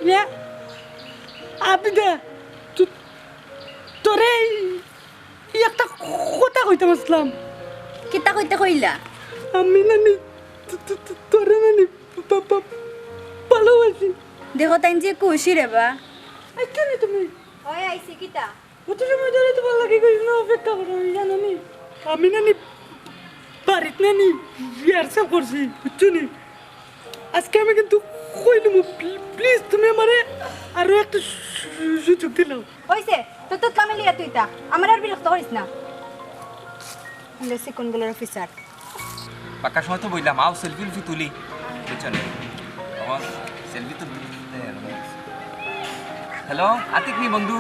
ইয়া আবিদা তোরে একটা কথা কইতে বসলাম। কিতা কইতে কইলা? আমি নানি তোরে নানি ভালোবাসি। দেখো তাই যে খুশি রে বা। আচ্ছা নি তুমি হয় আইছে কিতা? কত সময় ধরে তোমার লাগে কইছ না অপেক্ষা করো জানো নি? আমি নানি বাড়িতে নানি রিহার্সাল করছি বুঝছো নি? আজকে আমি কিন্তু কইলাম প্লিজ তুমি আমারে আরো একটা সুযোগ দিলাও। হইছে তো তো কামে লিয়া তুই তা আমার আর বিরক্ত করিস না। লেসি কোনগুলোর অফিসার পাক্কা সময় তো বললাম আও সেলফি তুলি বুঝছো না আমার সেলফি তো হ্যালো আতিক নি বন্ধু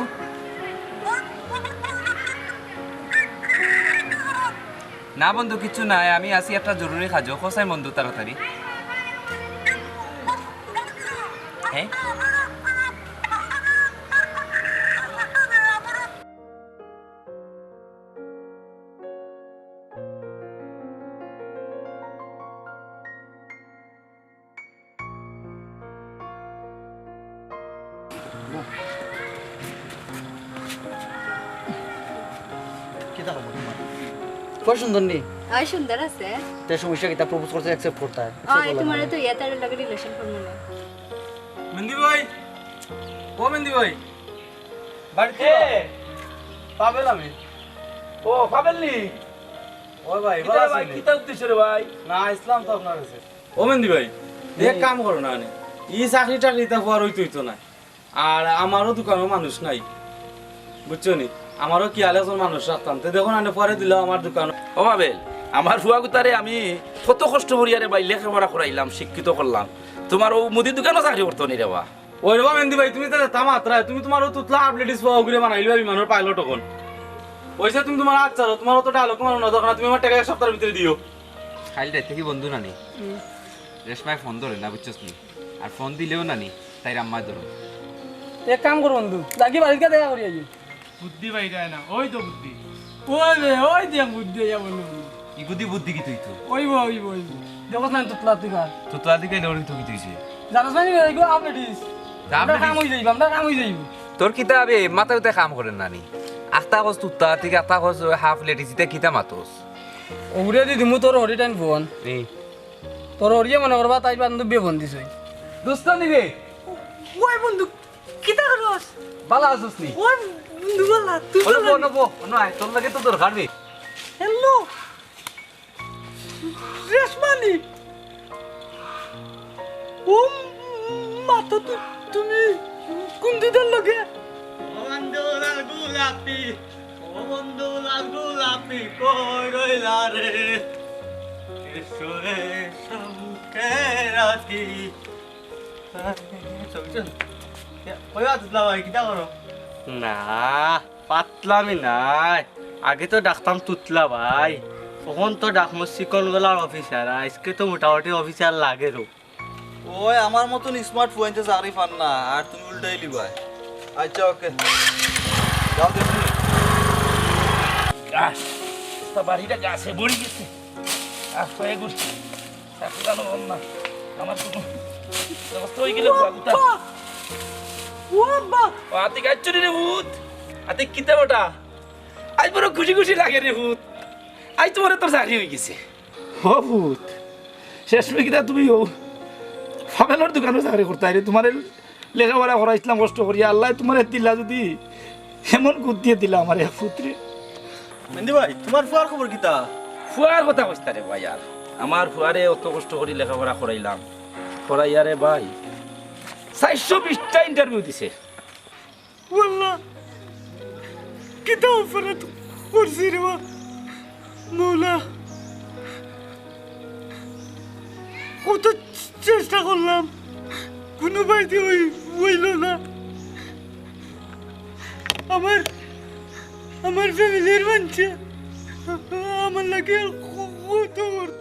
না বন্ধু কিছু নাই আমি আসি একটা জরুরি কাজ কোথায় বন্ধু তাড়াতাড়ি হ্যাঁ কত সুন্দর নি আয় সুন্দর আছে। তে সমস্যা কি তা প্রপোজ করতে অ্যাকসেপ্ট করতে হয় আয় তোমারে তো ইয়াতার লাগে রিলেশন করব না। মেন্দি ভাই ও মেন্দি ভাই বাড়িতে পাবেল আমি ও পাবেল নি ওই ভাই কিতা ভালো ভাই আছেন কিতা উদ্দেশ্য রে ভাই না ইসলাম তো আপনার কাছে ও মেন্দি ভাই এক কাম করো না মানে ই চাকরি টাকরিটা হওয়ার হইতো না আর আমারও দোকানও মানুষ নাই বুঝছো নি আমারও কি আলেজন মানুষ রাখতাম তো দেখো না পরে দিল আমার দোকান ও বাবেল আমার ফুয়া গুতারে আমি কত কষ্ট করি আরে ভাই লেখাপড়া করাইলাম শিক্ষিত করলাম তোমার ও মুদি দোকানও চাকরি করতো নি রে বা ওই রকম মেন্দি ভাই তুমি তো তামাত্রা তুমি তোমার তুতলা আপলেটিস পাওয়া ঘুরে বানাইলো বিমানের পাইলট তখন ওইসে তুমি তোমার আচ্ছা তোমার তো ডায়লগ মারো না দরকার তুমি আমার টাকা এক সপ্তাহের ভিতরে দিও খাইল রাইতে কি বন্ধু নানি রেশমায় ফোন ধরে না বুঝছস নি আর ফোন দিলেও নানি তাই আম্মা ধরো এক কাম করো বন্ধু লাগি বাড়িতে দেখা করি আই বুদ্ধি ভাই যায় না ওই তো বুদ্ধি ওই রে ওই দেখ বুদ্ধি যা বলু ইগুদি বুদ্ধি কি তুই তো ওই দেখো না তুতলা তুই কার তো তো আদিকে লড়ি তো কি তুইছে জানাস না এগো আপডেটিস আমরা কাম হই যাইব আমরা কাম হই যাইব। তোর কিতা আবে মাথা উতে কাম করেন নানি আস্তা কস তুত্তা থেকে আস্তা কস হাফ লেটিসিতে কিতা মাতোস ওরে দি দিমু তোর হরি টাইম ফোন এই তোর হরিয়ে মনে করবা তাই বান্ধবী ফোন দিছ দোস্ত নিবে ওই বন্ধু কিতা করস বালা আসুস নি ওই বন্ধু বলা তুই বলো বলো বো নয় তোর লাগে তো দরকার নেই হ্যালো রেশমানি ও মাতা তুমি কোন দিদার লগে বন্ধু লাল গোলাপি ও বন্ধু লাল গোলাপি কই রইলা রে এসরে সমকে রাতি ওই আতলা ভাই কিটা করো না পাতলামি নাই আগে তো ডাকতাম তুতলা ভাই তখন তো ডাকমো চিকন গলার অফিসার আজকে তো মোটামুটি অফিসার লাগে রো ওই আমার মতন স্মার্ট ফোন তো চাকরি পান না আর তুমি উল্টাই লিবাই আচ্ছা ওকে যাও দেখি গাছ তা বাড়িটা গাছে বড়ি গেছে আর কয়ে গুছি চাকরানো না আমার কোনো ব্যবস্থা হয়ে গেলে ফুয়া গুতা ও বা ও আতি গাচ্ছরি রে ভূত আতি কিতা ওটা আজ বড় খুশি খুশি লাগে রে ভূত আজ তোমার তোর চাকরি হয়ে গেছে ও ভূত শেষ কিতা তুমি ও ফাবেলর দোকানে চাকরি করতে রে তোমার লেখাপড়া করা ইসলাম কষ্ট করি আল্লাহ তোমার দিলা যদি এমন গুদ দিয়ে দিলা আমার পুত্রে মেন্দি ভাই তোমার ফুয়ার খবর কিতা ফুয়ার কথা কইতা রে ভাই আর আমার ফুয়ারে অত কষ্ট করি লেখাপড়া করাইলাম করাইয়ারে ভাই 420টা ইন্টারভিউ দিছে والله কিতা অফারত করছি রে বা মৌলা কত চেষ্টা করলাম কোনো বাইতে হইল না আমার ফ্যামিলির মানুষ আমার লাগে কত করতে